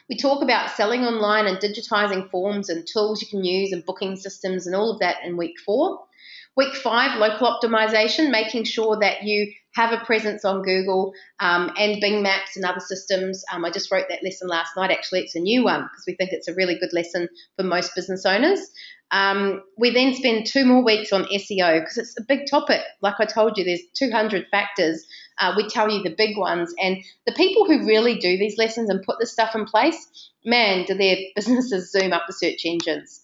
We talk about selling online and digitizing forms and tools you can use and booking systems and all of that in week 4. Week 5, local optimization, making sure that you have a presence on Google and Bing Maps and other systems. I just wrote that lesson last night. Actually, it's a new one because we think it's a really good lesson for most business owners. We then spend 2 more weeks on SEO because it's a big topic. Like I told you, there's 200 factors. We tell you the big ones. And the people who really do these lessons and put this stuff in place, man, do their businesses zoom up the search engines.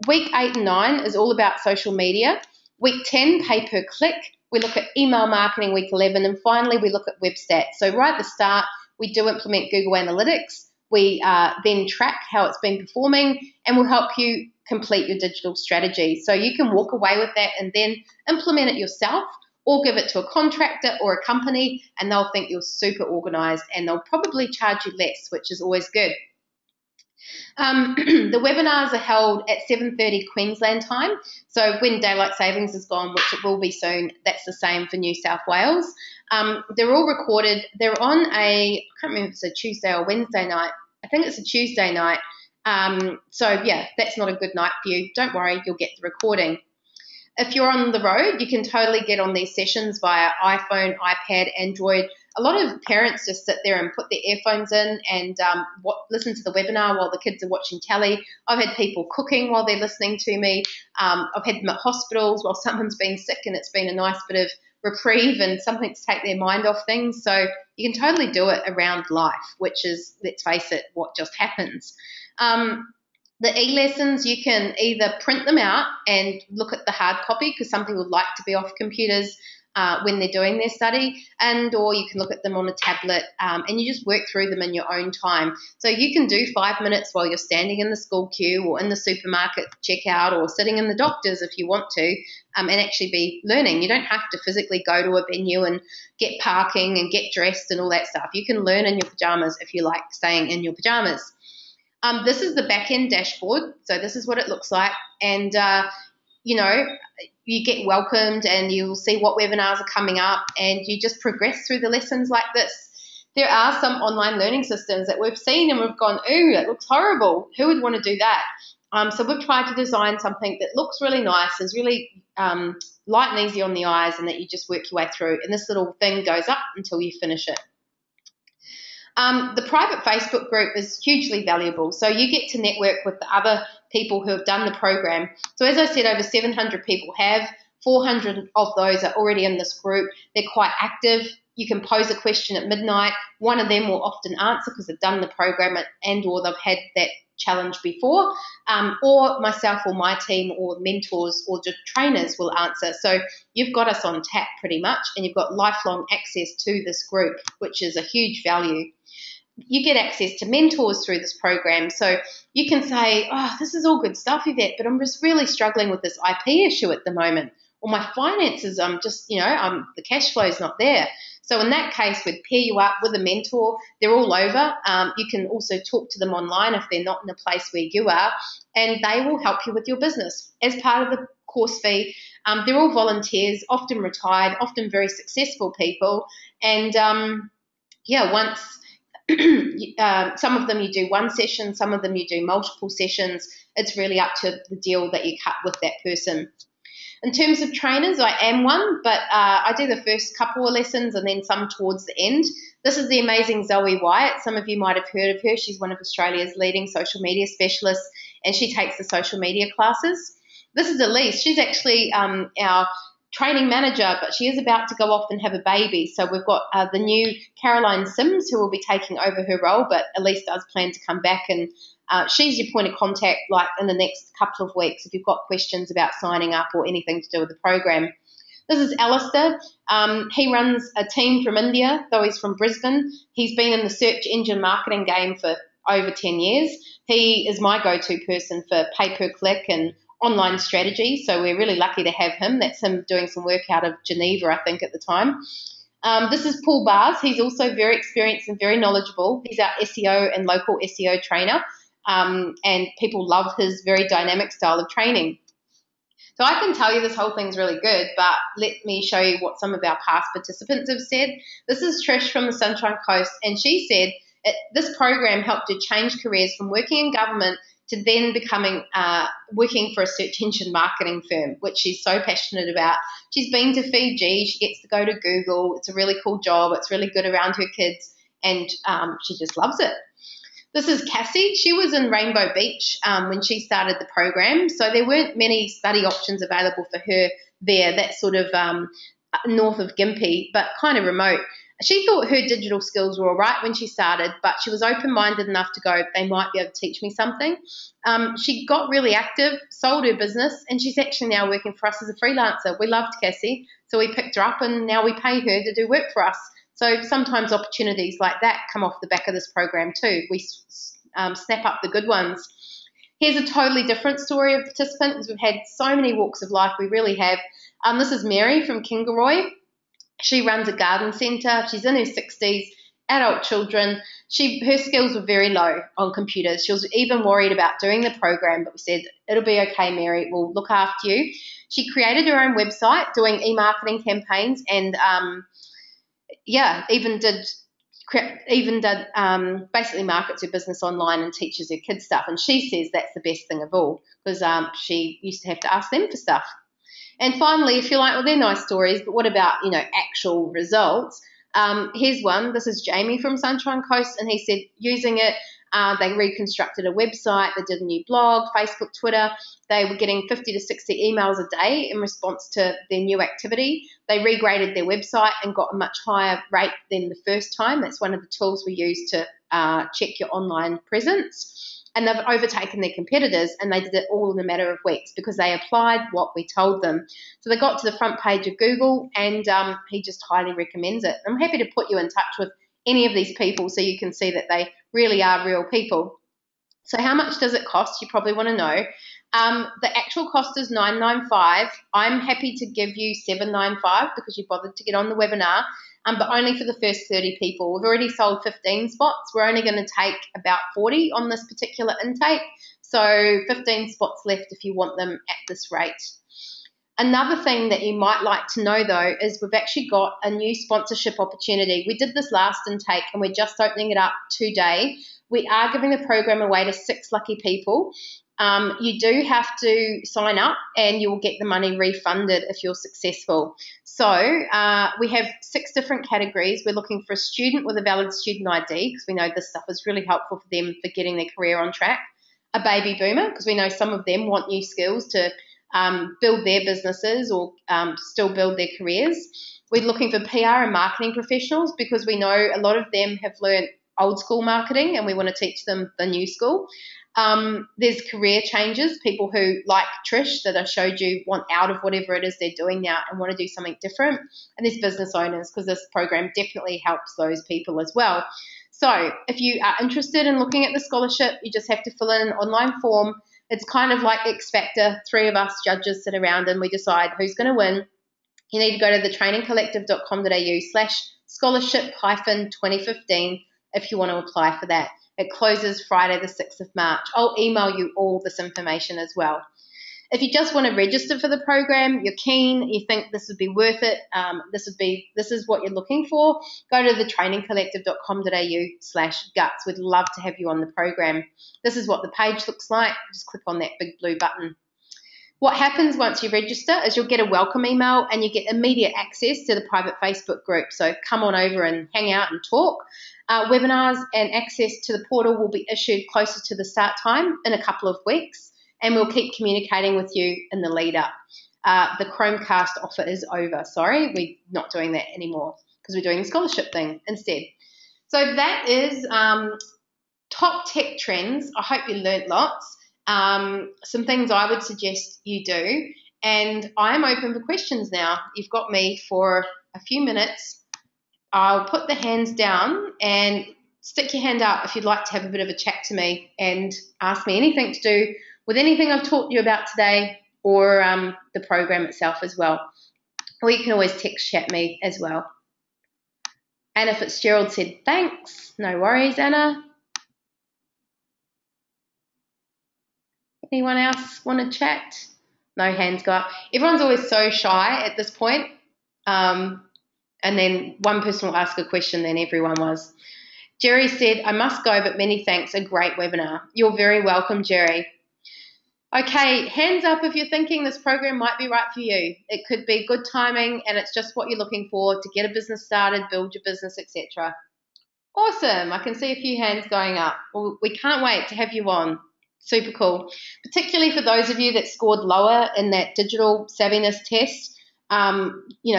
Week 8 and 9 is all about social media. Week 10, pay per click. We look at email marketing, week 11, and finally we look at web stats. So right at the start, we do implement Google Analytics. We then track how it's been performing, and we'll help you complete your digital strategy. So you can walk away with that and then implement it yourself or give it to a contractor or a company, and they'll think you're super organized and they'll probably charge you less, which is always good. The webinars are held at 7:30 Queensland time. So when daylight savings is gone, which it will be soon, that's the same for New South Wales. They're all recorded. They're on I can't remember if it's a Tuesday or Wednesday night. I think it's a Tuesday night. So yeah, that's not a good night for you. Don't worry, you'll get the recording. If you're on the road, you can totally get on these sessions via iPhone, iPad, Android. A lot of parents just sit there and put their earphones in and listen to the webinar while the kids are watching telly. I've had people cooking while they're listening to me. I've had them at hospitals while someone's been sick, and it's been a nice bit of reprieve and something to take their mind off things. So you can totally do it around life, which is, let's face it, what just happens. The e-lessons, you can either print them out and look at the hard copy because some people like to be off computers when they're doing their study, or you can look at them on a tablet and you just work through them in your own time. So you can do 5 minutes while you're standing in the school queue or in the supermarket checkout or sitting in the doctor's if you want to and actually be learning. You don't have to physically go to a venue and get parking and get dressed and all that stuff. You can learn in your pajamas if you like staying in your pajamas. This is the back-end dashboard. So this is what it looks like. And, you get welcomed and you'll see what webinars are coming up and you just progress through the lessons like this. There are some online learning systems that we've seen and we've gone, ooh, that looks horrible. Who would want to do that? So we've tried to design something that looks really nice, is really light and easy on the eyes, and that you just work your way through. And this little thing goes up until you finish it. The private Facebook group is hugely valuable. So you get to network with the other people who have done the program. So as I said, over 700 people have. 400 of those are already in this group. They're quite active. You can pose a question at midnight. One of them will often answer because they've done the program or they've had that challenge before, or myself or my team or mentors or just trainers will answer. So you've got us on tap pretty much, and you've got lifelong access to this group, which is a huge value. you get access to mentors through this program. So you can say, oh, this is all good stuff, Yvette, but I'm just really struggling with this IP issue at the moment. Or my finances, I'm just, the cash flow is not there. So in that case, we'd pair you up with a mentor. They're all over. You can also talk to them online if they're not in a place where you are, and they will help you with your business as part of the course fee. They're all volunteers, often retired, often very successful people. And once some of them you do one session, some of them you do multiple sessions. It's really up to the deal that you cut with that person. In terms of trainers, I am one, but I do the first couple of lessons and then some towards the end. This is the amazing Zoe Wyatt. Some of you might have heard of her. She's one of Australia's leading social media specialists, and she takes the social media classes. This is Elise. She's actually our training manager, but she is about to go off and have a baby. So we've got the new Caroline Sims who will be taking over her role, but Elise does plan to come back, and she's your point of contact like in the next couple of weeks if you've got questions about signing up or anything to do with the program. This is Alistair. He runs a team from India, though he's from Brisbane. He's been in the search engine marketing game for over 10 years. He is my go-to person for pay-per-click and online strategy, so we're really lucky to have him. That's him doing some work out of Geneva, I think, at the time. This is Paul Bars. He's also very experienced and very knowledgeable. He's our SEO and local SEO trainer, and people love his very dynamic style of training. So I can tell you this whole thing's really good, but let me show you what some of our past participants have said. This is Trish from the Sunshine Coast, and she said this program helped her change careers from working in government to then becoming working for a search engine marketing firm, which she's so passionate about. She's been to Fiji. She gets to go to Google. It's a really cool job. It's really good around her kids, and she just loves it. This is Cassie. She was in Rainbow Beach when she started the program, so there weren't many study options available for her there. That's sort of north of Gympie, but kind of remote. She thought her digital skills were all right when she started, but she was open-minded enough to go, they might be able to teach me something. She got really active, sold her business, and she's actually now working for us as a freelancer. We loved Cassie, so we picked her up, and now we pay her to do work for us. So sometimes opportunities like that come off the back of this program too. We snap up the good ones. Here's a totally different story of participants. We've had so many walks of life, we really have. This is Mary from Kingaroy. She runs a garden centre. She's in her 60s, adult children. Her skills were very low on computers. She was even worried about doing the program, but we said, it'll be okay, Mary. We'll look after you. She created her own website doing e-marketing campaigns and even did basically markets her business online and teaches her kids stuff. And she says that's the best thing of all because she used to have to ask them for stuff. And finally, if you're like, well, they're nice stories, but what about, actual results? Here's one. This is Jamie from Sunshine Coast, and he said using it, they reconstructed a website, they did a new blog, Facebook, Twitter. They were getting 50 to 60 emails a day in response to their new activity. They regraded their website and got a much higher rate than the first time. That's one of the tools we use to check your online presence. And they've overtaken their competitors, and they did it all in a matter of weeks because they applied what we told them. So they got to the front page of Google, and he just highly recommends it. I'm happy to put you in touch with any of these people so you can see that they really are real people. So how much does it cost? You probably want to know. The actual cost is $995. I'm happy to give you $795 because you bothered to get on the webinar. But only for the first 30 people. We've already sold 15 spots. We're only going to take about 40 on this particular intake. So 15 spots left if you want them at this rate. Another thing that you might like to know, though, is we've actually got a new sponsorship opportunity. We did this last intake, and we're just opening it up today. We are giving the program away to 6 lucky people. You do have to sign up and you will get the money refunded if you're successful. So we have 6 different categories. We're looking for a student with a valid student ID because we know this stuff is really helpful for them for getting their career on track. A baby boomer because we know some of them want new skills to build their businesses or still build their careers. We're looking for PR and marketing professionals because we know a lot of them have learned old school marketing and we want to teach them the new school. There's career changes, people who, like Trish that I showed you, want out of whatever it is they're doing now and want to do something different. And there's business owners because this program definitely helps those people as well. So if you are interested in looking at the scholarship, you just have to fill in an online form. It's kind of like X Factor. 3 of us judges sit around and we decide who's going to win. You need to go to thetrainingcollective.com.au/scholarship-2015 if you want to apply for that. It closes Friday the 6th of March. I'll email you all this information as well. If you just want to register for the program, you're keen, you think this would be worth it, this is what you're looking for, go to thetrainingcollective.com.au/guts. We'd love to have you on the program. This is what the page looks like. Just click on that big blue button. What happens once you register is you'll get a welcome email and you get immediate access to the private Facebook group. So come on over and hang out and talk. Webinars and access to the portal will be issued closer to the start time in a couple of weeks, and we'll keep communicating with you in the lead up. The Chromecast offer is over. Sorry, we're not doing that anymore because we're doing the scholarship thing instead. So that is top tech trends. I hope you learnt lots. Some things I would suggest you do, and I'm open for questions now. You've got me for a few minutes. I'll put the hands down and stick your hand up if you'd like to have a bit of a chat to me and ask me anything to do with anything I've taught you about today or the program itself as well. Or you can always text chat me as well. Anna Fitzgerald said, thanks. No worries, Anna. Anyone else want to chat? No hands go up. Everyone's always so shy at this point. And then one person will ask a question, then everyone was. Jerry said, I must go, but many thanks. A great webinar. You're very welcome, Jerry. Okay, hands up if you're thinking this program might be right for you. It could be good timing and it's just what you're looking for to get a business started, build your business, etc. Awesome. I can see a few hands going up. Well, we can't wait to have you on. Super cool. Particularly for those of you that scored lower in that digital savviness test.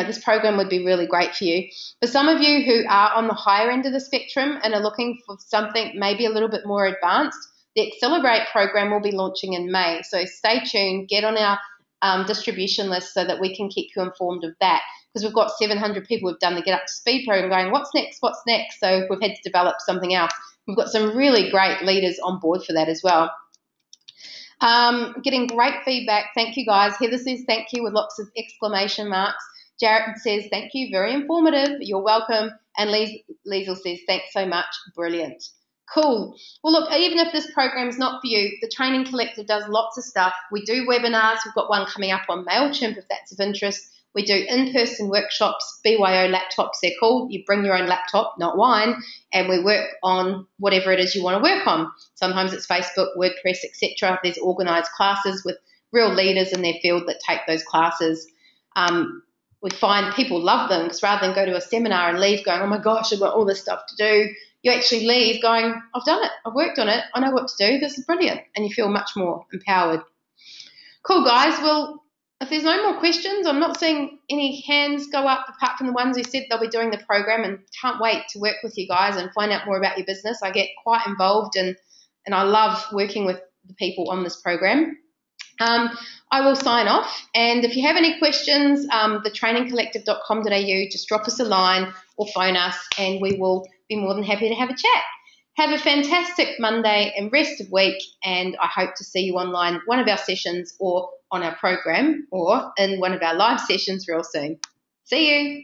This program would be really great for you. For some of you who are on the higher end of the spectrum and are looking for something maybe a little bit more advanced, the Accelerate program will be launching in May. So stay tuned, get on our distribution list so that we can keep you informed of that. Because we've got 700 people who've done the Get Up to Speed program going, what's next, what's next? So we've had to develop something else. We've got some really great leaders on board for that as well. Getting great feedback. Thank you, guys. Heather says thank you with lots of exclamation marks. Jared says thank you, very informative. You're welcome. And Liesel says thanks so much. Brilliant. Cool. Well, look, even if this program's not for you, the Training Collective does lots of stuff. We do webinars. We've got one coming up on MailChimp if that's of interest. We do in-person workshops, BYO laptops they're called. You bring your own laptop, not wine, and we work on whatever it is you want to work on. Sometimes it's Facebook, WordPress, etc. There's organised classes with real leaders in their field that take those classes. We find people love them because rather than go to a seminar and leave going, oh my gosh, I've got all this stuff to do, you actually leave going, I've done it, I've worked on it, I know what to do, this is brilliant, and you feel much more empowered. Cool, guys. Well, if there's no more questions, I'm not seeing any hands go up apart from the ones who said they'll be doing the program, and can't wait to work with you guys and find out more about your business. I get quite involved and I love working with the people on this program. I will sign off, and if you have any questions, thetrainingcollective.com.au, just drop us a line or phone us and we will be more than happy to have a chat. Have a fantastic Monday and rest of week, and I hope to see you online, one of our sessions or on our program or in one of our live sessions real soon. See you.